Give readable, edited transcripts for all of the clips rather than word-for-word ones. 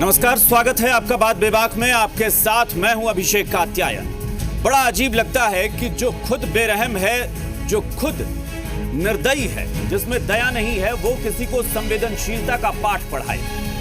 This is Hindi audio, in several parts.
नमस्कार, स्वागत है आपका बात बेबाक में। आपके साथ मैं हूं अभिषेक कात्यायन। बड़ा अजीब लगता है कि जो खुद बेरहम है, जो खुद निर्दयी है, जिसमें दया नहीं है, वो किसी को संवेदनशीलता का पाठ पढ़ाए।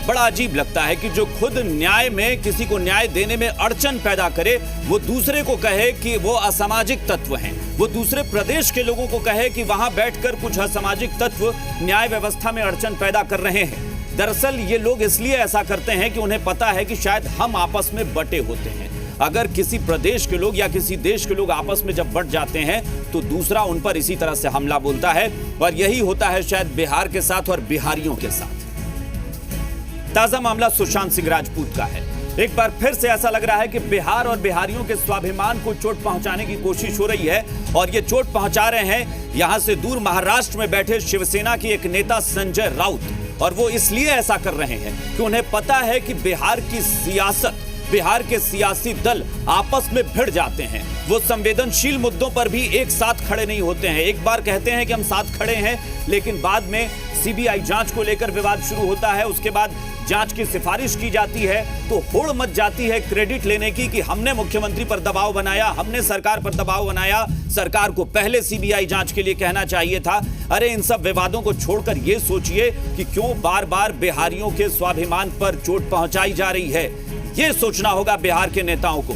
बड़ा अजीब लगता है कि जो खुद न्याय में किसी को न्याय देने में अड़चन पैदा करे, वो दूसरे को कहे कि वो असामाजिक तत्व हैं। वो दूसरे प्रदेश के लोगों को कहे कि वहां बैठकर कुछ असामाजिक तत्व न्याय व्यवस्था में अड़चन पैदा कर रहे हैं। दरअसल ये लोग इसलिए ऐसा करते हैं कि उन्हें पता है कि शायद हम आपस में बटे होते हैं। अगर किसी प्रदेश के लोग या किसी देश के लोग आपस में जब बट जाते हैं तो दूसरा उन पर इसी तरह से हमला बोलता है, और यही होता है शायद बिहार के साथ और बिहारियों के साथ। ताजा मामला सुशांत सिंह राजपूत का है। एक बार फिर से ऐसा लग रहा है कि बिहार और बिहारियों के स्वाभिमान को चोट पहुंचाने की कोशिश हो रही है, और ये चोट पहुंचा रहे हैं यहां से दूर महाराष्ट्र में बैठे शिवसेना के एक नेता संजय राउत। और वो इसलिए ऐसा कर रहे हैं कि उन्हें पता है कि बिहार की सियासत, बिहार के सियासी दल आपस में भिड़ जाते हैं। वो संवेदनशील मुद्दों पर भी एक साथ खड़े नहीं होते हैं। एक बार कहते हैं कि हम साथ खड़े हैं, लेकिन बाद में सीबीआई जांच को लेकर विवाद शुरू होता है। उसके बाद जांच की सिफारिश की जाती है तो होड़ मच जाती है क्रेडिट लेने की कि हमने मुख्यमंत्री पर दबाव बनाया, हमने सरकार पर दबाव बनाया, सरकार को पहले सीबीआई जांच के लिए कहना चाहिए था। अरे इन सब विवादों को छोड़कर ये सोचिए कि क्यों बार बार बिहारियों के स्वाभिमान पर चोट पहुंचाई जा रही है। ये सोचना होगा बिहार के नेताओं को।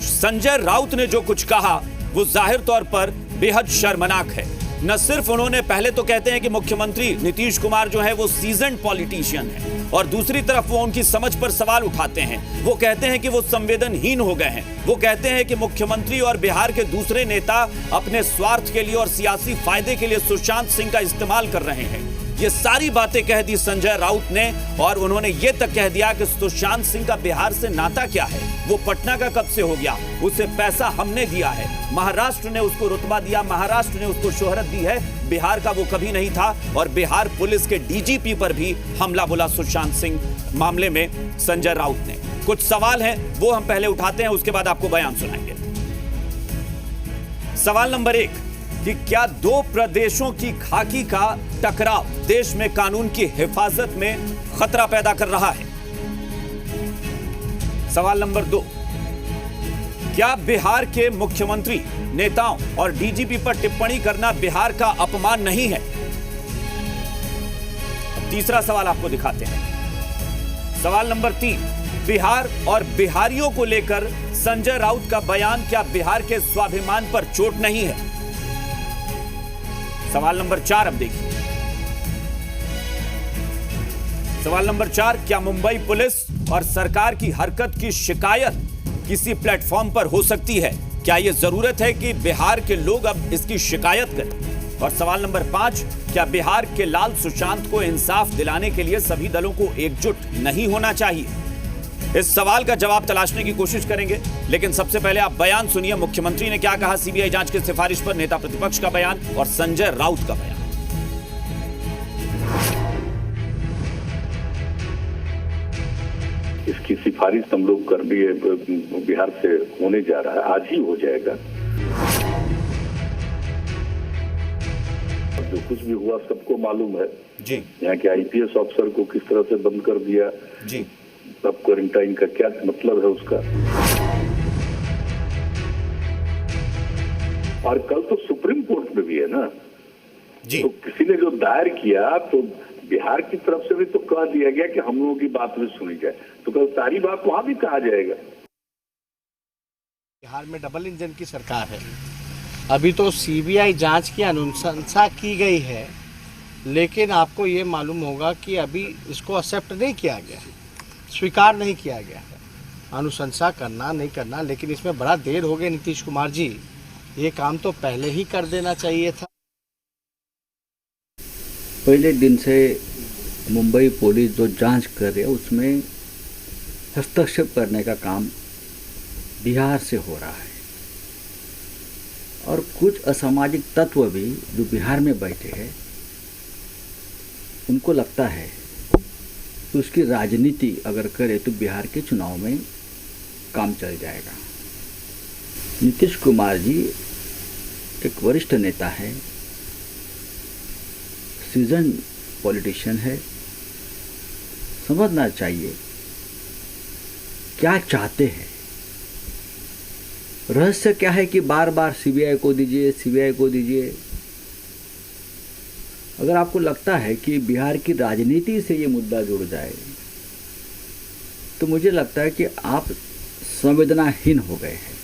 संजय राउत ने जो कुछ कहा वो जाहिर तौर पर बेहद शर्मनाक है। न सिर्फ उन्होंने, पहले तो कहते हैं कि मुख्यमंत्री नीतीश कुमार जो है वो सीजन्ड पॉलिटिशियन है, और दूसरी तरफ वो उनकी समझ पर सवाल उठाते हैं। वो कहते हैं कि वो संवेदनहीन हो गए हैं। वो कहते हैं कि मुख्यमंत्री और बिहार के दूसरे नेता अपने स्वार्थ के लिए और सियासी फायदे के लिए सुशांत सिंह का इस्तेमाल कर रहे हैं। ये सारी बातें कह दी संजय राउत ने, और उन्होंने ये तक कह दिया कि सुशांत सिंह का बिहार से नाता क्या है, वो पटना का कब से हो गया, उसे पैसा हमने दिया है, महाराष्ट्र ने उसको रुतबा दिया, महाराष्ट्र ने उसको शोहरत दी है, बिहार का वो कभी नहीं था। और बिहार पुलिस के डीजीपी पर भी हमला बोला सुशांत सिंह मामले में संजय राउत ने। कुछ सवाल हैं वो हम पहले उठाते हैं, उसके बाद आपको बयान सुनाएंगे। सवाल नंबर 1 कि क्या दो प्रदेशों की खाकी का टकराव देश में कानून की हिफाजत में खतरा पैदा कर रहा है? सवाल नंबर 2, क्या बिहार के मुख्यमंत्री, नेताओं और डीजीपी पर टिप्पणी करना बिहार का अपमान नहीं है? तीसरा सवाल आपको दिखाते हैं। सवाल नंबर 3, बिहार और बिहारियों को लेकर संजय राउत का बयान क्या बिहार के स्वाभिमान पर चोट नहीं है? सवाल नंबर 4 अब देखिए। सवाल नंबर 4, क्या मुंबई पुलिस और सरकार की हरकत की शिकायत किसी प्लेटफॉर्म पर हो सकती है? क्या यह जरूरत है कि बिहार के लोग अब इसकी शिकायत करें? और सवाल नंबर 5, क्या बिहार के लाल सुशांत को इंसाफ दिलाने के लिए सभी दलों को एकजुट नहीं होना चाहिए? इस सवाल का जवाब तलाशने की कोशिश करेंगे, लेकिन सबसे पहले आप बयान सुनिए। मुख्यमंत्री ने क्या कहा सीबीआई जांच की सिफारिश पर, नेता प्रतिपक्ष का बयान और संजय राउत का बयान। इसकी सिफारिश हम लोग कर दिए, बिहार से होने जा रहा है, आज ही हो जाएगा। जो कुछ भी हुआ सबको मालूम है जी। यहाँ के आईपीएस अफसर को किस तरह से बंद कर दिया जी। सब क्वारंटाइन का क्या मतलब है उसका। और कल तो सुप्रीम कोर्ट में भी है ना जी। तो किसी ने जो दायर किया तो बिहार की तरफ से भी तो कह दिया गया कि हम लोगों की बात भी सुनी जाए, तो कल सारी बात वहां भी कहा जाएगा। बिहार में डबल इंजन की सरकार है। अभी तो सीबीआई जांच की अनुशंसा की गई है, लेकिन आपको ये मालूम होगा कि अभी इसको एक्सेप्ट नहीं किया गया, स्वीकार नहीं किया गया है। अनुशंसा करना नहीं करना, लेकिन इसमें बड़ा देर हो गया। नीतीश कुमार जी, ये काम तो पहले ही कर देना चाहिए था। पहले दिन से मुंबई पुलिस जो जांच कर रही है उसमें हस्तक्षेप करने का काम बिहार से हो रहा है, और कुछ असामाजिक तत्व भी जो बिहार में बैठे हैं उनको लगता है कि उसकी राजनीति अगर करे तो बिहार के चुनाव में काम चल जाएगा। नीतीश कुमार जी एक वरिष्ठ नेता है, सीजन पॉलिटिशियन है, समझना चाहिए क्या चाहते हैं, रहस्य क्या है कि बार बार सीबीआई को दीजिए, सीबीआई को दीजिए। अगर आपको लगता है कि बिहार की राजनीति से ये मुद्दा जुड़ जाए तो मुझे लगता है कि आप संवेदनाहीन हो गए हैं।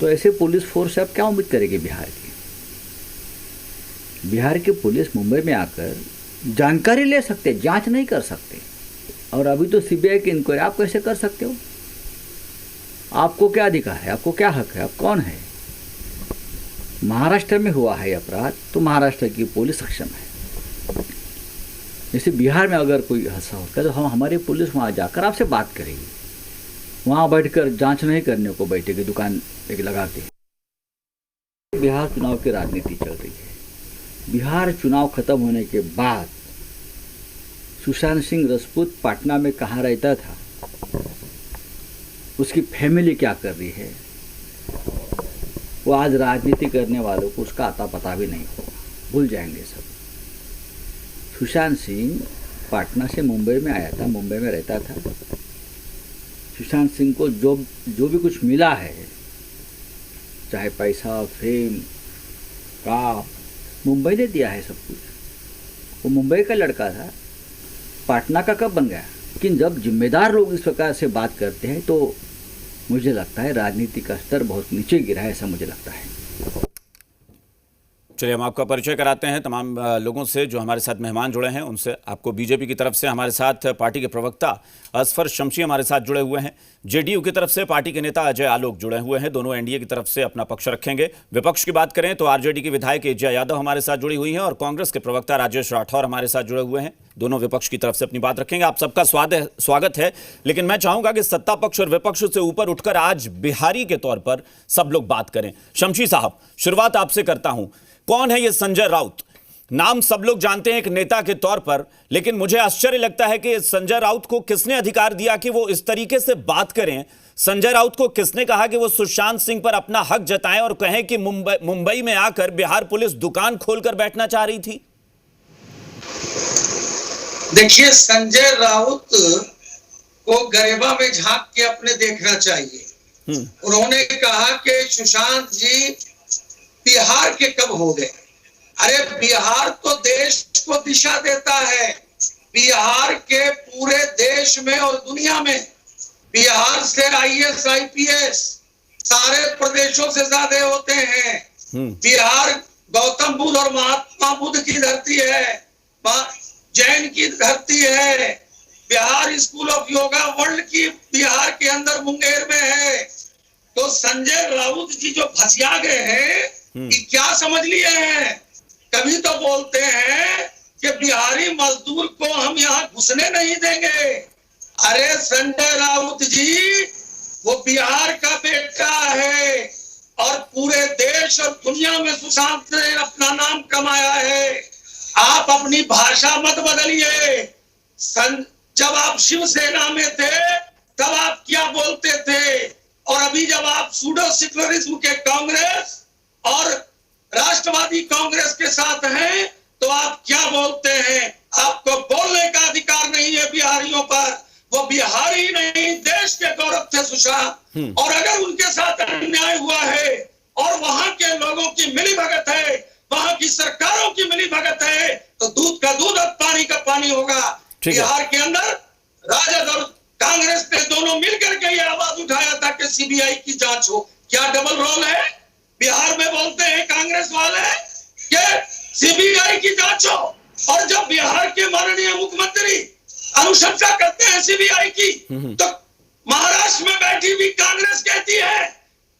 तो ऐसे पुलिस फोर्स से आप क्या उम्मीद करेंगे बिहार की? बिहार की पुलिस मुंबई में आकर जानकारी ले सकते, जांच नहीं कर सकते। और अभी तो सीबीआई की इंक्वायरी आप कैसे कर सकते हो? आपको क्या अधिकार है, आपको क्या हक है, आप कौन है? महाराष्ट्र में हुआ है अपराध तो महाराष्ट्र की पुलिस सक्षम है। जैसे बिहार में अगर कोई ऐसा होता है तो हम हमारी पुलिस वहाँ जाकर आपसे बात करेगी, वहाँ बैठकर जांच नहीं करने को बैठेगी दुकान एक लगा के। बिहार चुनाव की राजनीति चल रही है। बिहार चुनाव खत्म होने के बाद सुशांत सिंह राजपूत पटना में कहाँ रहता था, उसकी फैमिली क्या कर रही है, वो आज राजनीति करने वालों को उसका आता पता भी नहीं होगा, भूल जाएंगे सब। सुशांत सिंह पटना से मुंबई में आया था, मुंबई में रहता था। सुशांत सिंह को जो भी कुछ मिला है, चाहे पैसा, फेम, कार, मुंबई ने दिया है सब कुछ। वो मुंबई का लड़का था, पटना का कब बन गया? लेकिन जब जिम्मेदार लोग इस प्रकार से बात करते हैं तो मुझे लगता है राजनीति का स्तर बहुत नीचे गिरा है, ऐसा मुझे लगता है। चलिए हम आपका परिचय कराते हैं तमाम लोगों से जो हमारे साथ मेहमान जुड़े हैं उनसे। आपको बीजेपी की तरफ से हमारे साथ पार्टी के प्रवक्ता असफर शमशी हमारे साथ जुड़े हुए हैं। जेडीयू की तरफ से पार्टी के नेता अजय आलोक जुड़े हुए हैं, दोनों एनडीए की तरफ से अपना पक्ष रखेंगे। विपक्ष की बात करें तो आरजेडी की विधायक एजा यादव हमारे साथ जुड़ी हुई हैं और कांग्रेस के प्रवक्ता राजेश राठौर हमारे साथ जुड़े हुए हैं, दोनों विपक्ष की तरफ से अपनी बात रखेंगे। आप सबका स्वागत है। लेकिन मैं चाहूंगा कि सत्ता पक्ष और विपक्ष से ऊपर उठकर आज बिहारी के तौर पर सब लोग बात करें। शमशी साहब, शुरुआत आपसे करता हूं। कौन है ये संजय राउत? नाम सब लोग जानते हैं एक नेता के तौर पर, लेकिन मुझे आश्चर्य लगता है कि संजय राउत को किसने अधिकार दिया कि वो इस तरीके से बात करें? संजय राउत को किसने कहा कि वो सुशांत सिंह पर अपना हक जताएं और कहें कि मुंबई में आकर बिहार पुलिस दुकान खोलकर बैठना चाह रही थी? देखिए, संजय राउत को गरेबा में झांक के अपने देखना चाहिए। उन्होंने कहा कि सुशांत जी बिहार के कब हो गए? अरे बिहार तो देश को दिशा देता है। बिहार के पूरे देश में और दुनिया में बिहार से आईएएस आईपीएस सारे प्रदेशों से ज्यादा होते हैं। बिहार गौतम बुद्ध और महात्मा बुद्ध की धरती है, जैन की धरती है। Bihar school of yoga world की बिहार के अंदर मुंगेर में है। तो संजय राउत जी जो फंसिया गए हैं कि क्या समझ लिए हैं? कभी तो बोलते हैं कि बिहारी मजदूर को हम यहाँ घुसने नहीं देंगे। अरे संजय राउत जी, वो बिहार का बेटा है और पूरे देश और दुनिया में सुशांत ने अपना नाम कमाया है। आप अपनी भाषा मत बदलिए। जब आप शिवसेना में थे तब आप क्या बोलते थे, और अभी जब आप सूडो सेक्युलरिज्म के कांग्रेस और राष्ट्रवादी कांग्रेस के साथ हैं तो आप क्या बोलते हैं? आपको बोलने का अधिकार नहीं है बिहारियों पर। वो बिहारी नहीं, देश के गौरव थे सुशांत। और अगर उनके साथ अन्याय हुआ है और वहां के लोगों की मिलीभगत है, वहां की सरकारों की मिलीभगत है, तो दूध का दूध और पानी का पानी होगा। बिहार के अंदर राजद और कांग्रेस ने दोनों मिलकर के ये आवाज उठाया था कि सीबीआई की जांच हो। क्या डबल रोल है? बिहार में बोलते हैं कांग्रेस वाले कि सीबीआई की जांच हो, और जब बिहार के माननीय मुख्यमंत्री अनुशंसा करते हैं सीबीआई की, तो महाराष्ट्र में बैठी हुई कांग्रेस कहती है,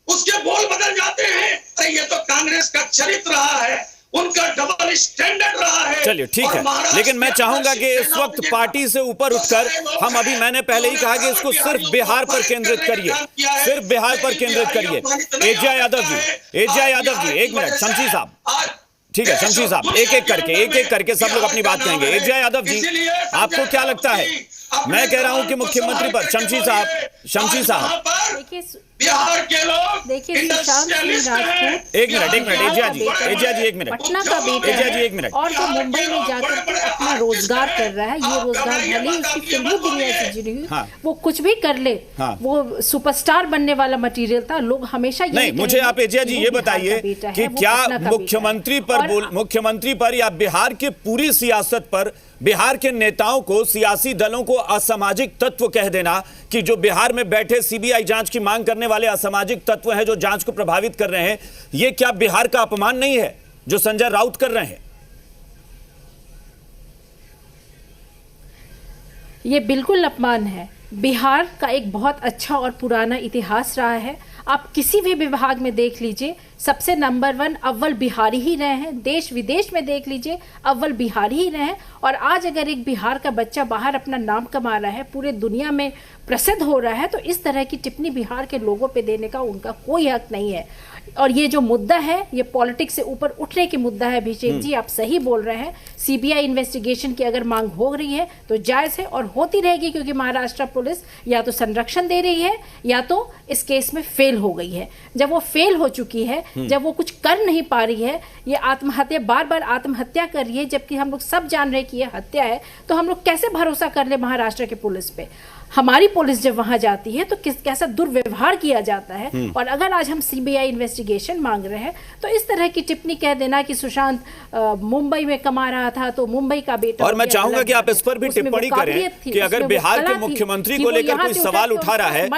उसके बोल बदल जाते हैं। अरे ये तो कांग्रेस का चरित्र रहा है, उनका डबल स्टैंडर्ड रहा है। चलिए ठीक है, लेकिन मैं चाहूंगा कि इस वक्त पार्टी से ऊपर उठकर हम अभी, मैंने पहले ही कहा कि इसको सिर्फ बिहार पर केंद्रित करिए, सिर्फ बिहार पर केंद्रित करिए। एजा यादव जी, एक मिनट। शमशी साहब, ठीक है शमशी साहब, एक एक करके सब लोग अपनी बात कहेंगे। एजा यादव जी, आपको क्या लगता है? मैं कह रहा हूं कि मुख्यमंत्री पर, शमशी साहब देखिए बिहार के लोग देखिए, सुशांत सिंह राजपूत एक मिनट एजिया जी एक मिनट पटना का बेटा एजिया जी है एक मिनट और वो मुंबई में जाकर के अपना रोजगार कर रहा है। ये रोजगार भले ही उसकी फिल्मी दुनिया से जुड़ी हुई, हाँ। वो कुछ भी कर ले, हाँ। वो सुपरस्टार बनने वाला मटेरियल था। लोग हमेशा नहीं, मुझे आप एजिया जी ये बताइए कि क्या मुख्यमंत्री पर या बिहार के पूरी सियासत पर, बिहार के नेताओं को, सियासी दलों को असामाजिक तत्व कह देना कि जो बिहार में बैठे सीबीआई जांच की मांग करने वाले असामाजिक तत्व हैं जो जांच को प्रभावित कर रहे हैं, ये क्या बिहार का अपमान नहीं है जो संजय राउत कर रहे हैं? ये बिल्कुल अपमान है। बिहार का एक बहुत अच्छा और पुराना इतिहास रहा है। आप किसी भी विभाग में देख लीजिए, सबसे नंबर 1 अव्वल बिहारी ही रहे हैं। देश विदेश में देख लीजिए, अव्वल बिहारी ही रहे हैं। और आज अगर एक बिहार का बच्चा बाहर अपना नाम कमा रहा है, पूरे दुनिया में प्रसिद्ध हो रहा है, तो इस तरह की टिप्पणी बिहार के लोगों पे देने का उनका कोई हक नहीं है। और ये जो मुद्दा है, ये पॉलिटिक्स से ऊपर उठने की मुद्दा है। अभिषेक जी, आप सही बोल रहे हैं। सीबीआई इन्वेस्टिगेशन की अगर मांग हो रही है तो जायज है और होती रहेगी, क्योंकि महाराष्ट्र पुलिस या तो संरक्षण दे रही है या तो इस केस में फेल हो गई है। जब वो फेल हो चुकी है, जब वो कुछ कर नहीं पा रही है, ये आत्महत्या, बार बार आत्महत्या कर रही है, जबकि हम लोग सब जान रहे हैं कि ये हत्या है, तो हम लोग कैसे भरोसा कर ले महाराष्ट्र की पुलिस पे? हमारी पुलिस जब वहां जाती है तो कैसा दुर्व्यवहार किया जाता है। और अगर आज हम सीबीआई इन्वेस्टिगेशन मांग रहे हैं तो इस तरह की टिप्पणी कह देना कि सुशांत मुंबई में कमा रहा था तो मुंबई का बेटा, और मैं चाहूंगा कि आप इस पर भी टिप्पणी करें कि अगर बिहार के मुख्यमंत्री को लेकर कोई सवाल उठा रहा है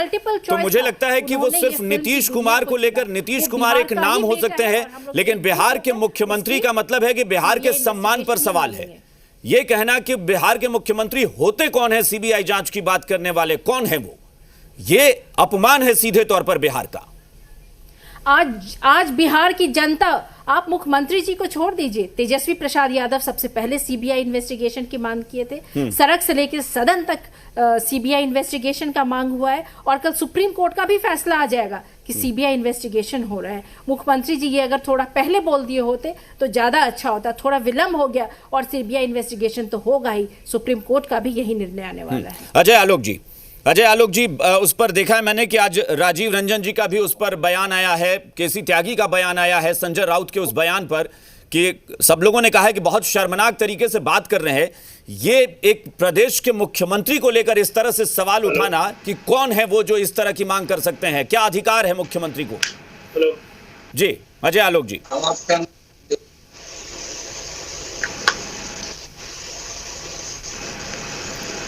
तो मुझे लगता है कि वो सिर्फ नीतीश कुमार को लेकर, नीतीश कुमार एक नाम हो सकते हैं, लेकिन बिहार के मुख्यमंत्री का मतलब है कि बिहार के सम्मान पर सवाल है। ये कहना कि बिहार के मुख्यमंत्री होते कौन है, सीबीआई जांच की बात करने वाले कौन है, वो ये अपमान है सीधे तौर पर बिहार का। आज बिहार की जनता, आप मुख्यमंत्री जी को छोड़ दीजिए, तेजस्वी प्रसाद यादव सबसे पहले सीबीआई इन्वेस्टिगेशन की मांग किए थे। सड़क से लेकर सदन तक सीबीआई इन्वेस्टिगेशन का मांग हुआ है और कल सुप्रीम कोर्ट का भी फैसला आ जाएगा कि सीबीआई इन्वेस्टिगेशन हो रहा है। मुख्यमंत्री जी ये अगर थोड़ा पहले बोल दिए होते तो ज्यादा अच्छा होता। थोड़ा विलंब हो गया और सीबीआई इन्वेस्टिगेशन तो होगा ही। सुप्रीम कोर्ट का भी यही निर्णय आने वाला है। अजय आलोक जी, उस पर देखा है मैंने कि आज राजीव रंजन जी का भी उस पर बयान आया है, केसी त्यागी का बयान आया है संजय राउत के उस बयान पर, कि सब लोगों ने कहा है कि बहुत शर्मनाक तरीके से बात कर रहे हैं। ये एक प्रदेश के मुख्यमंत्री को लेकर इस तरह से सवाल उठाना कि कौन है वो जो इस तरह की मांग कर सकते हैं, क्या अधिकार है मुख्यमंत्री को? जी अजय आलोक जी।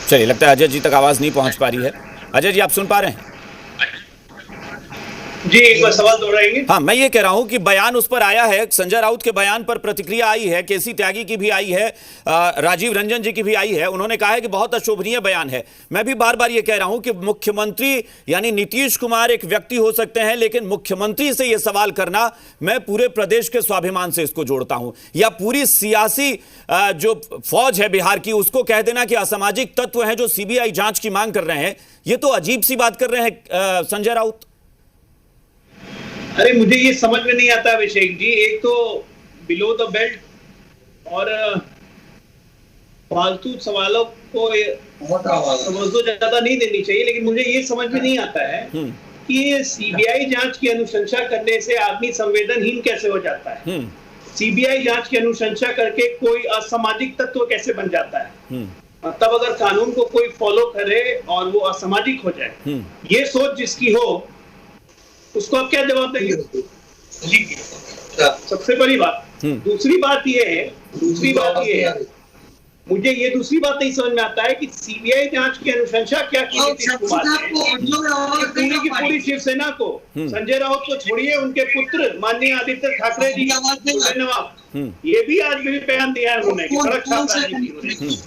चलिए, लगता है अजय जी तक आवाज नहीं पहुंच पा रही है। अजय जी, आप सुन पा रहे हैं? जी, एक बार सवाल दोहराएंगे? हाँ, मैं ये कह रहा हूं कि बयान उस पर आया है, संजय राउत के बयान पर प्रतिक्रिया आई है, केसी त्यागी की भी आई है, राजीव रंजन जी की भी आई है। उन्होंने कहा है कि बहुत अशोभनीय बयान है। मैं भी बार बार ये कह रहा हूं कि मुख्यमंत्री यानी नीतीश कुमार एक व्यक्ति हो सकते हैं, लेकिन मुख्यमंत्री से यह सवाल करना, मैं पूरे प्रदेश के स्वाभिमान से इसको जोड़ता हूं, या पूरी सियासी जो फौज है बिहार की, उसको कह देना कि असामाजिक तत्व हैं जो सीबीआई जांच की मांग कर रहे हैं। ये तो अजीब सी बात कर रहे हैं संजय राउत। अरे, मुझे ये समझ में नहीं आता अभिषेक जी। एक तो बिलो द बेल्ट और फालतू सवालों को तवज्जो ज्यादा नहीं देनी चाहिए, लेकिन मुझे ये समझ में नहीं आता है कि सीबीआई जांच की अनुशंसा करने से आदमी संवेदनहीन कैसे हो जाता है। सीबीआई जांच की अनुशंसा करके कोई असामाजिक तत्व कैसे बन जाता है। तब अगर कानून को कोई फॉलो करे और वो असामाजिक हो जाए, ये सोच जिसकी हो उसको आप क्या जवाब देंगे? सबसे बड़ी बात। दूसरी बात ये है, मुझे ये दूसरी बात नहीं समझ में आता है कि सीबीआई जांच की अनुशंसा क्या की नीतीश कुमार ने पूरी की पूरी शिवसेना को, संजय राउत को छोड़िए, उनके पुत्र माननीय आदित्य ठाकरे जी, नवाब, ये भी आज भी बयान दिया है उन्होंने कि सड़क छाप राजनीति।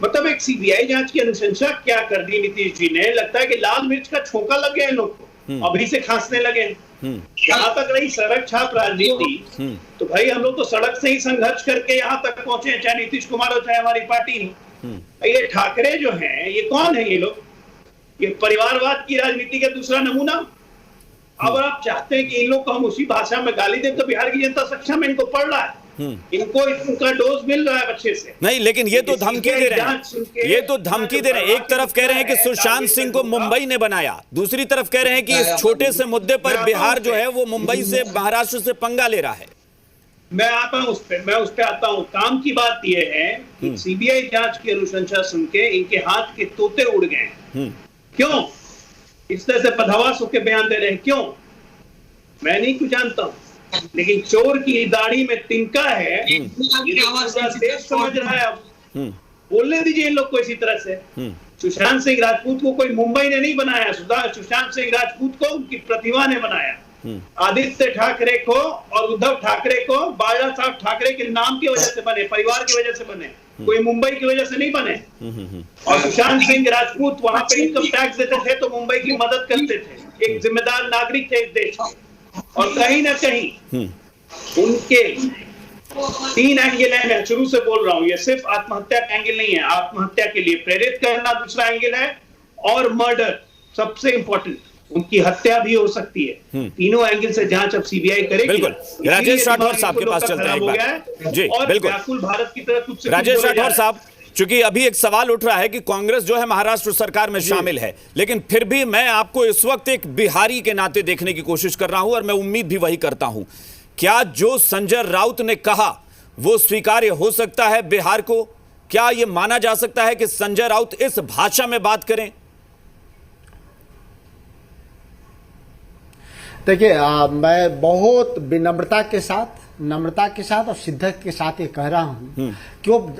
मतलब एक सीबीआई जांच की अनुशंसा क्या कर दी नीतीश जी ने? लगता है कि लाल मिर्च का छोंका लग गया इन लोग को, अभी से खांसने लगे। यहाँ तक रही सड़क छाप राजनीति, तो भाई हम लोग तो सड़क से ही संघर्ष करके यहाँ तक पहुंचे, चाहे नीतीश कुमार हो चाहे हमारी पार्टी हो। ये ठाकरे जो हैं, ये कौन है? ये लोग, ये परिवारवाद की राजनीति का दूसरा नमूना। अब आप चाहते हैं कि इन लोग को हम उसी भाषा में गाली दें, तो बिहार की जनता सक्षम है, इनको पढ़ रहा है। इनको उनका डोज मिल रहा है बच्चे से। नहीं, लेकिन ये तो धमकी दे रहे हैं, ये तो धमकी दे रहे हैं। एक तरफ कह रहे हैं कि सुशांत सिंह को मुंबई ने बनाया, दूसरी तरफ कह रहे हैं कि इस छोटे से मुद्दे पर बिहार जो है वो मुंबई से, महाराष्ट्र से पंगा ले रहा है। मैं आता हूं उस पे आता हूं। काम की बात यह है कि सीबीआई जांच की अनुशंसा सुन के इनके हाथ के तोते उड़ गए। क्यों इस तरह से बदहवास होकर बयान दे रहे हैं? क्यों? मैं नहीं कुछ जानता हूं, लेकिन चोर की दाढ़ी में तिनका है, ये देश समझ रहा है। अब बोलने दीजिए इन लोग को इसी तरह से। सुशांत सिंह राजपूत को कोई मुंबई ने नहीं बनाया, सुशांत सिंह राजपूत को उनकी प्रतिभा ने बनाया। आदित्य ठाकरे को और उद्धव ठाकरे को बाला साहब ठाकरे के नाम की वजह से बने, परिवार की वजह से बने, कोई मुंबई की वजह से नहीं बने। और सुशांत सिंह राजपूत वहां पे इनकम टैक्स देते थे तो मुंबई की मदद करते थे, एक जिम्मेदार नागरिक थे इस देश के। और कहीं ना कहीं उनके 3 एंगल है, मैं शुरू से बोल रहा हूं, ये सिर्फ आत्महत्या का एंगल नहीं है। आत्महत्या के लिए प्रेरित करना दूसरा एंगल है, और मर्डर सबसे इंपॉर्टेंट, उनकी हत्या भी हो सकती है। तीनों एंगल से जांच अब सीबीआई करेगी। बिल्कुल। राजेश राठौर साहब के पास चलते हैं एक बार। जी बिल्कुल, व्याकुल भारत की तरह कुछ राजेश राठौर साहब, चूंकि अभी एक सवाल उठ रहा है कि कांग्रेस जो है महाराष्ट्र सरकार में शामिल है, लेकिन फिर भी मैं आपको इस वक्त एक बिहारी के नाते देखने की कोशिश कर रहा हूं और मैं उम्मीद भी वही करता हूं। क्या जो संजय राउत ने कहा वो स्वीकार्य हो सकता है बिहार को? क्या यह माना जा सकता है कि संजय राउत इस भाषा में बात करें? देखिए, मैं बहुत विनम्रता के साथ और शिद्दत के साथ ये कह रहा हूं कि वो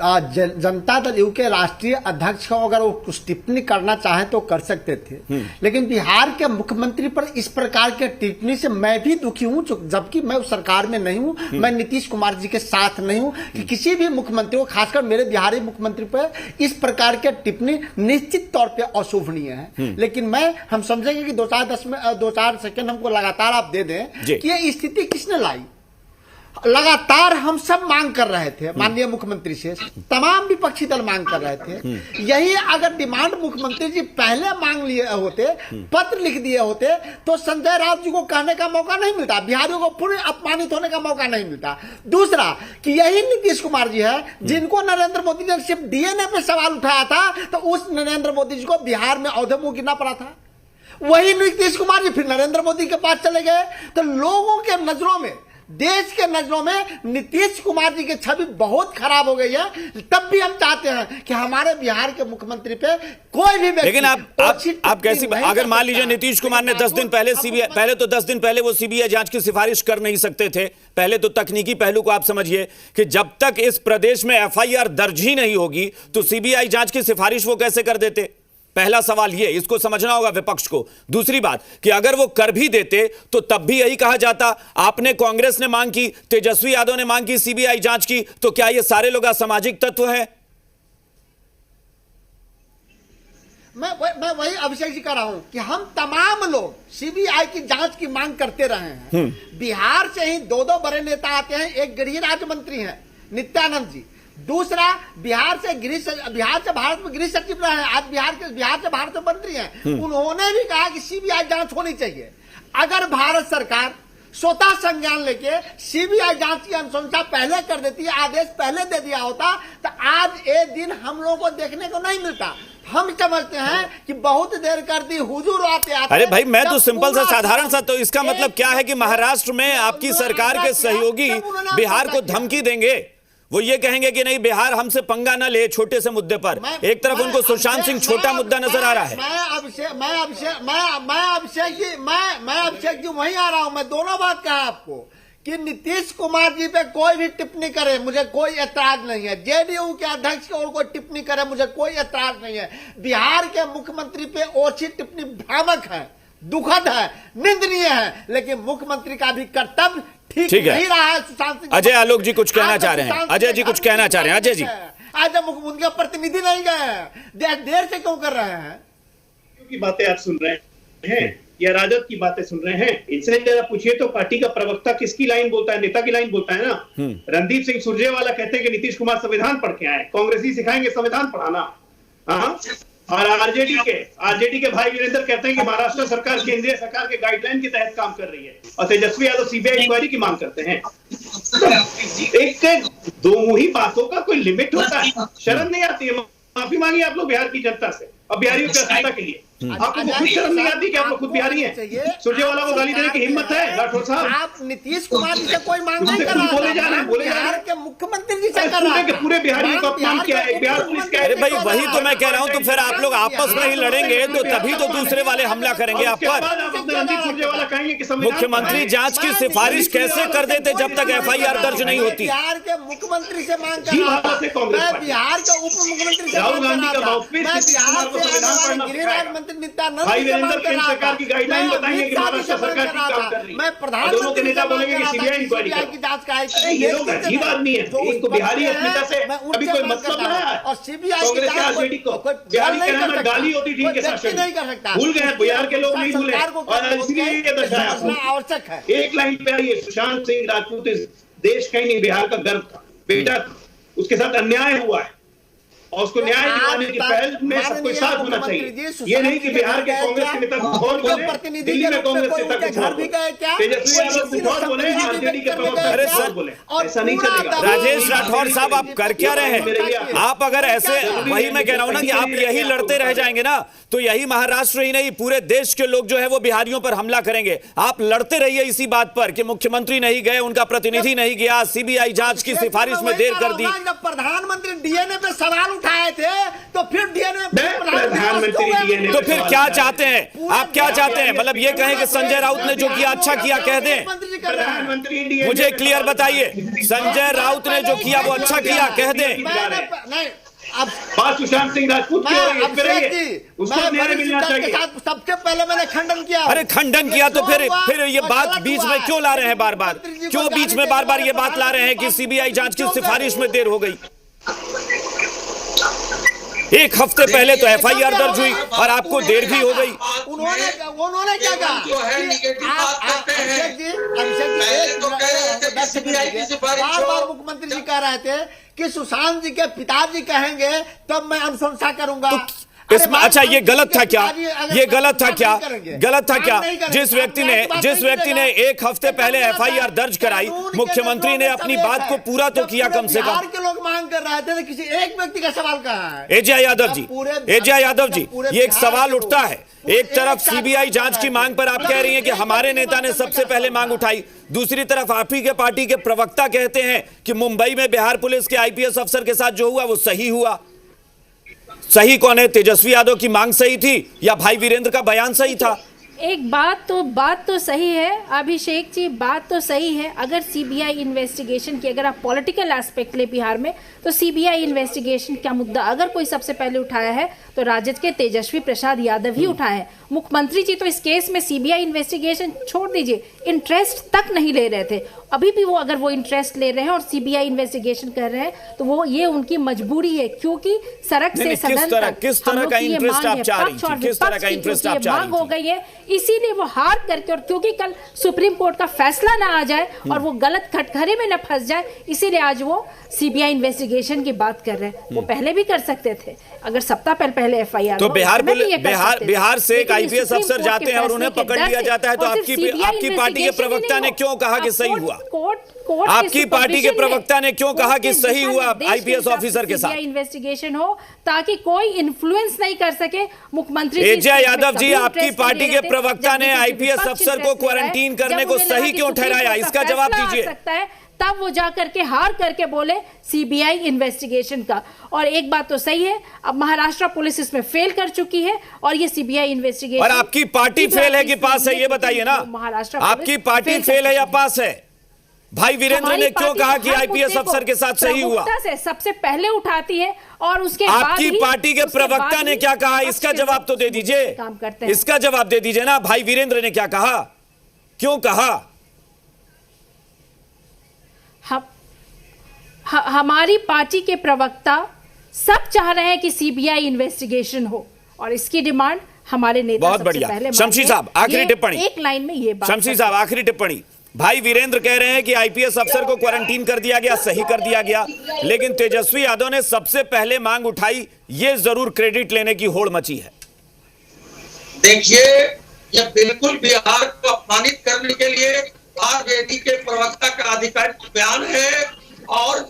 जनता दल यू के राष्ट्रीय अध्यक्ष को अगर वो कुछ टिप्पणी करना चाहें तो कर सकते थे, लेकिन बिहार के मुख्यमंत्री पर इस प्रकार के टिप्पणी से मैं भी दुखी हूं, जबकि मैं उस सरकार में नहीं हूं, मैं नीतीश कुमार जी के साथ नहीं हूं कि किसी भी मुख्यमंत्री को, खासकर मेरे बिहारी मुख्यमंत्री पर इस प्रकार के टिप्पणी निश्चित तौर पर अशोभनीय है। लेकिन हम समझेंगे कि 2-4 सेकंड हमको लगातार आप दे दें कि ये स्थिति किसने लाई। लगातार हम सब मांग कर रहे थे माननीय मुख्यमंत्री से, तमाम विपक्षी दल मांग कर रहे थे। यही अगर डिमांड मुख्यमंत्री जी पहले मांग लिए होते, पत्र लिख दिए होते, तो संजय राउत जी को कहने का मौका नहीं मिलता, बिहारियों को पूरे अपमानित होने का मौका नहीं मिलता। दूसरा कि यही नीतीश कुमार जी है जिनको नरेंद्र मोदी ने सिर्फ डीएनए पे सवाल उठाया था, तो उस नरेंद्र मोदी जी को बिहार में औहदे मुंह गिरना पड़ा था। वही नीतीश कुमार जी फिर नरेंद्र मोदी के पास चले गए। तो लोगों के नजरों में, देश के नजरों में नीतीश कुमार जी की छवि बहुत खराब हो गई है। तब भी हम चाहते हैं कि हमारे बिहार के मुख्यमंत्री पे कोई भी, लेकिन आप कैसी, अगर मान लीजिए नीतीश कुमार ने 10 दिन पहले सीबीआई, पहले तो 10 दिन पहले वो सीबीआई जांच की सिफारिश कर नहीं सकते थे। पहले तो तकनीकी पहलू को आप समझिए कि जब तक इस प्रदेश में एफआईआर दर्ज ही नहीं होगी तो सीबीआई जांच की सिफारिश वो कैसे कर देते? पहला सवाल ये, इसको समझना होगा विपक्ष को। दूसरी बात कि अगर वो कर भी देते तो तब भी यही कहा जाता, आपने, कांग्रेस ने मांग की, तेजस्वी यादव ने मांग की सीबीआई जांच की, तो क्या ये सारे लोग असामाजिक तत्व हैं? मैं वही अभिषेक जी कह रहा हूं कि हम तमाम लोग सीबीआई की जांच की मांग करते रहे हैं। बिहार से ही 2 बड़े नेता आते हैं, एक गृह राज्य मंत्री हैं नित्यानंद जी, दूसरा बिहार से भारत में गृह सचिव रहे हैं, आज बिहार से भारत में मंत्री हैं। उन्होंने भी कहा कि सीबीआई जांच होनी चाहिए। अगर भारत सरकार स्वतः संज्ञान लेके सीबीआई जांच की अनुशंसा पहले कर देती, आदेश पहले दे दिया होता, तो आज ये दिन हम लोगों को देखने को नहीं मिलता। हम समझते हैं कि बहुत देर कर दी, हुजूर आते। अरे भाई, मैं तो सिंपल सा, साधारण सा, तो इसका मतलब क्या है कि महाराष्ट्र में आपकी सरकार के सहयोगी बिहार को धमकी देंगे? वो ये कहेंगे कि नहीं, बिहार हमसे पंगा न ले छोटे से मुद्दे पर। एक तरफ उनको सुशांत सिंह छोटा मुद्दा नजर आ रहा है। मैं अभिषेक जी वहीं आ रहा हूं। मैं दोनों बात कहा आपको कि नीतीश कुमार जी पे कोई भी टिप्पणी करे मुझे कोई एतराज नहीं है, जेडीयू के अध्यक्ष को कोई टिप्पणी करे मुझे कोई एतराज नहीं है। बिहार के मुख्यमंत्री पे ओछी टिप्पणी भ्रामक है, दुखद है, निंदनीय है, लेकिन मुख्यमंत्री का भी कर्तव्य ठीक नहीं रहा है। सुशांत सिंह, अजय आलोक जी कुछ कहना चाह रहे हैं। अजय जी कुछ कहना चाह रहे हैं। अजय जी, आज उनके प्रतिनिधि नहीं गए, देर से क्यों कर रहे हैं? क्योंकि बातें आप सुन रहे हैं या राजद की बातें सुन रहे हैं? इनसे जरा पूछिए तो पार्टी का प्रवक्ता किसकी लाइन बोलता है? नेता की लाइन बोलता है ना। रणदीप सिंह सुरजेवाला कहते हैं कि नीतीश कुमार संविधान पढ़ के आए, कांग्रेसी सिखाएंगे संविधान पढ़ाना। हाँ, और आरजेडी के भाई वीरेंद्र कहते हैं कि महाराष्ट्र सरकार केंद्रीय सरकार के गाइडलाइन के तहत काम कर रही है और तेजस्वी यादव सीबीआई इंक्वायरी की मांग करते हैं। एक दो ही बातों का कोई लिमिट होता है, शर्म नहीं आती है? माफी मांगी आप लोग बिहार की जनता से और बिहारियों की अस्मिता के लिए। आपको खुद शर्म नहीं आती कि आप लोग खुद बिहारी हैं? सुरजेवाला को गाली देने की हिम्मत है राठौर साहब? आप नीतीश कुमार जी से कोई मांग नहीं कर रहा, बोले जा रहे हैं, बिहार के मुख्यमंत्री जी से कर रहा है। पूरे बिहारियों को अपमान किया है बिहार पुलिस का। अरे भाई वही तो मैं कह रहा हूं, तो फिर आप लोग आपस में ही लड़ेंगे तो तभी तो दूसरे वाले हमला करेंगे आप पर। मुख्यमंत्री जांच की सिफारिश कैसे कर देते जब तक एफआईआर दर्ज नहीं होती? बिहार के मुख्यमंत्री से मांग कर रहा हूं, मैं बिहार के उप मुख्यमंत्री से मांग कर रहा हूं, मैं बिहार से गृहराज्य मंत्री नित्यानंद भाई वीरेंद्र केंद्र सरकार की गाइडलाइन बताएंगे कि महाराष्ट्र सरकार की काम कर रही है। मैं दोनों के नेता बोलेंगे कि सीबीआई इंक्वायरी की जांच का ये लोग अजीब आदमी है। इनको बिहारी अस्मिता से अभी कोई मतलब नहीं है। और सीबीआई कांग्रेस के आरजेडी को बिहारी के नाम में गाली होती थी के शासन नहीं कर सकता, भूल गए बिहार के लोग नहीं भूले और इसलिए ये दशा आवश्यक है। एक लाइन पे आइए, सुशांत सिंह राजपूत इस देश का ही नहीं बिहार का गर्व था, बेटा उसके साथ अन्याय हुआ है और उसको न्याय दिलाने की पहल में सबको साथ होना चाहिए। ये नहीं कि बिहार के कांग्रेस के नेता कुछ और बोले, दिल्ली में कांग्रेस नेता कुछ और बोले, तेजस्वी यादव कुछ और बोले, आरजेडी के प्रवक्ता कुछ और बोले, ऐसा नहीं चलेगा। राजेश राठौर साहब आप कर क्या रहे हैं? आप अगर ऐसे, वही मैं कह रहा हूं ना कि आप यही लड़ते रह जाएंगे ना तो यही महाराष्ट्र ही नहीं पूरे देश के लोग जो है वो बिहारियों पर हमला करेंगे। आप लड़ते रहिए इसी बात पर कि मुख्यमंत्री नहीं गए, उनका प्रतिनिधि नहीं गया, सीबीआई जांच की सिफारिश में देर कर दी। प्रधानमंत्री डीएनए पे सवाल उठाए थे तो फिर डीएनए प्रधानमंत्री तो फिर क्या चाहते हैं आप? क्या चाहते हैं? मतलब ये कहें कि संजय राउत ने जो किया अच्छा किया कह दें? प्रधानमंत्री मुझे क्लियर बताइए, संजय राउत ने जो किया वो अच्छा किया कह दें? नहीं अब बात सुशांत सिंह राजपूत की हो रही है, उसको न्याय मिलना चाहिए। सबसे पहले मैंने खंडन किया। अरे खंडन किया तो फिर ये बात बीच में क्यों ला रहे हैं बार बार? क्यों बीच में बार बार ये बात ला रहे हैं कि सीबीआई जांच की सिफारिश में देर हो गई? एक हफ्ते पहले तो एफआईआर दर्ज हुई और आपको देर भी हो गई। उन्होंने क्या कहा? जो है निगेटिव बात करते हैं। बार मुख्यमंत्री जी कह रहे थे कि सुशांत जी के पिताजी कहेंगे तब मैं अनुशंसा करूंगा। इसमें अच्छा ये गलत था क्या? ये गलत था क्या? गलत था क्या? जिस व्यक्ति ने एक हफ्ते पहले एफआईआर दर्ज कराई, मुख्यमंत्री ने अपनी बात को पूरा तो किया कम से कम। बिहार के लोग मांग कर रहे थे, किसी एक व्यक्ति का सवाल कहा है? एजे यादव जी ये एक सवाल उठता है। एक तरफ सीबीआई जांच की मांग पर आप कह रही हैं कि हमारे नेता ने सबसे पहले मांग उठाई, दूसरी तरफ आप ही के पार्टी के प्रवक्ता कहते हैं कि मुंबई में बिहार पुलिस के आईपीएस अफसर के साथ जो हुआ वो सही हुआ। सही कौन है? तेजस्वी यादव की मांग सही थी या भाई वीरेंद्र का बयान सही था? एक बात तो सही है अभिषेक जी, बात तो सही है। अगर सीबीआई इन्वेस्टिगेशन की अगर आप पॉलिटिकल एस्पेक्ट ले बिहार में, तो सीबीआई इन्वेस्टिगेशन का मुद्दा अगर कोई सबसे पहले उठाया है तो राजद के तेजस्वी प्रसाद यादव ही उठाए हैं। मुख्यमंत्री जी तो इस केस में सीबीआई इन्वेस्टिगेशन छोड़ दीजिए, इंटरेस्ट तक नहीं ले रहे थे। अभी भी वो अगर वो इंटरेस्ट ले रहे हैं और सीबीआई इन्वेस्टिगेशन कर रहे हैं तो वो ये उनकी मजबूरी है, क्योंकि सड़क से सदन तक किस तरह का इंटरेस्ट आप चाह रही हैं? किस तरह का इंटरेस्ट आप चाह रही हैं? मांग हो गई है, इसीलिए वो हार करके, और क्योंकि कल सुप्रीम कोर्ट का फैसला ना आ जाए और वो गलत खटखरे में न फंस जाए, इसीलिए आज वो सीबीआई इन्वेस्टिगेशन की बात कर रहे हैं। वो पहले भी कर सकते थे, अगर सप्ताह पहले एफआईआर। तो बिहार से एक आईपीएस अफसर जाते हैं और उन्हें पकड़ लिया जाता है, तो आपकी पार्टी के प्रवक्ता ने क्यों कहा कि सही हुआ? आपकी पार्टी के प्रवक्ता ने क्यों कहा कि सही हुआ आईपीएस ऑफिसर के साथ? इन्वेस्टिगेशन हो ताकि कोई इन्फ्लुएंस नहीं कर सके मुख्यमंत्री। एजे यादव जी, आपकी पार्टी के प्रवक्ता ने आईपीएस अफसर को क्वारंटीन करने को सही क्यों ठहराया? इसका जवाब दीजिए। तब वो जा करके हार करके बोले सीबीआई इन्वेस्टिगेशन का। और एक बात तो सही है, अब महाराष्ट्र पुलिस इसमें फेल कर चुकी है और ये सीबीआई इन्वेस्टिगेशन। और आपकी पार्टी फेल है कि पास है, ये बताइए ना। महाराष्ट्र आपकी पार्टी फेल है या पास है? भाई वीरेंद्र ने क्यों कहा कि आईपीएस अफसर के साथ सही हुआ? सबसे पहले उठाती है और उसके बाद आपकी पार्टी के प्रवक्ता ने क्या कहा? इसका जवाब तो दे दीजिए। इसका जवाब दे दीजिए ना, भाई वीरेंद्र ने क्या कहा, क्यों कहा? हमारी पार्टी के प्रवक्ता सब चाह रहे हैं कि सीबीआई इन्वेस्टिगेशन हो और इसकी डिमांड हमारे नेता बहुत बढ़िया। शमशी साहब आखिरी टिप्पणी, एक लाइन में ये बात। शमशी साहब आखिरी टिप्पणी, भाई वीरेंद्र कह रहे हैं कि आईपीएस अफसर को क्वारंटीन कर दिया गया, सही कर दिया गया, लेकिन तेजस्वी यादव ने सबसे पहले मांग उठाई, ये जरूर क्रेडिट लेने की होड़ मची है। देखिए, यह बिल्कुल बिहार को अपमानित करने के लिए आरजेडी के प्रवक्ता का आधिकारिक बयान है। और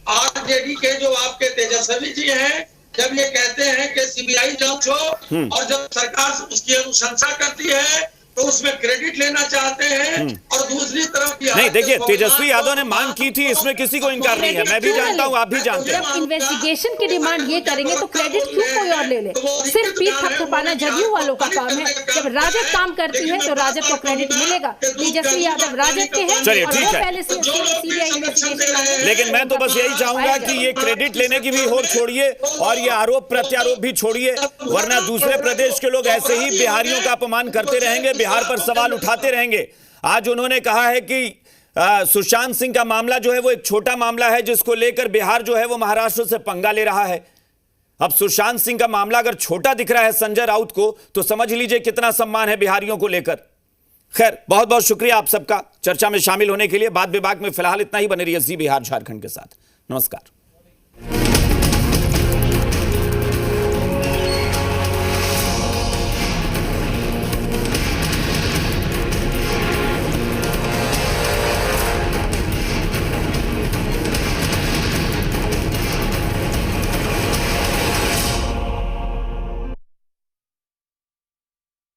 आरजेडी के जो आपके तेजस्वी जी हैं, जब ये कहते हैं कि सीबीआई जांच हो और जब सरकार उसकी अनुशंसा करती है तो उसमें क्रेडिट लेना चाहते हैं, और दूसरी तरफ नहीं, देखिए तेजस्वी यादव ने मांग की थी, इसमें किसी को इनकार नहीं है, मैं भी जानता हूं, आप भी जानते हैं। जब इन्वेस्टिगेशन की डिमांड ये करेंगे तो क्रेडिट क्यों कोई और ले ले? सिर्फ पीठ थपथपाना जदयू वालों का काम है। जब राजद काम करती है तो राजद को क्रेडिट मिलेगा। तेजस्वी यादव राजद के हैं, चलिए ठीक है, पहले से सीबीआई इन्वेस्टिगेशन, लेकिन मैं तो बस यही चाहूंगा कि ये क्रेडिट लेने की भी होड़ छोड़िए और ये आरोप प्रत्यारोप भी छोड़िए, वरना दूसरे प्रदेश के लोग ऐसे ही बिहारियों का अपमान करते रहेंगे, बिहार पर सवाल उठाते रहेंगे। आज उन्होंने कहा है कि सुशांत सिंह का मामला जो है वो एक छोटा मामला है, जिसको लेकर बिहार जो है वो महाराष्ट्र से पंगा ले रहा है। अब सुशांत सिंह का मामला अगर छोटा दिख रहा है संजय राउत को, तो समझ लीजिए कितना सम्मान है बिहारियों को लेकर। खैर, बहुत बहुत शुक्रिया आप सबका चर्चा में शामिल होने के लिए। बात विभाग में फिलहाल इतना ही। बने रहिए जी बिहार झारखंड के साथ। नमस्कार।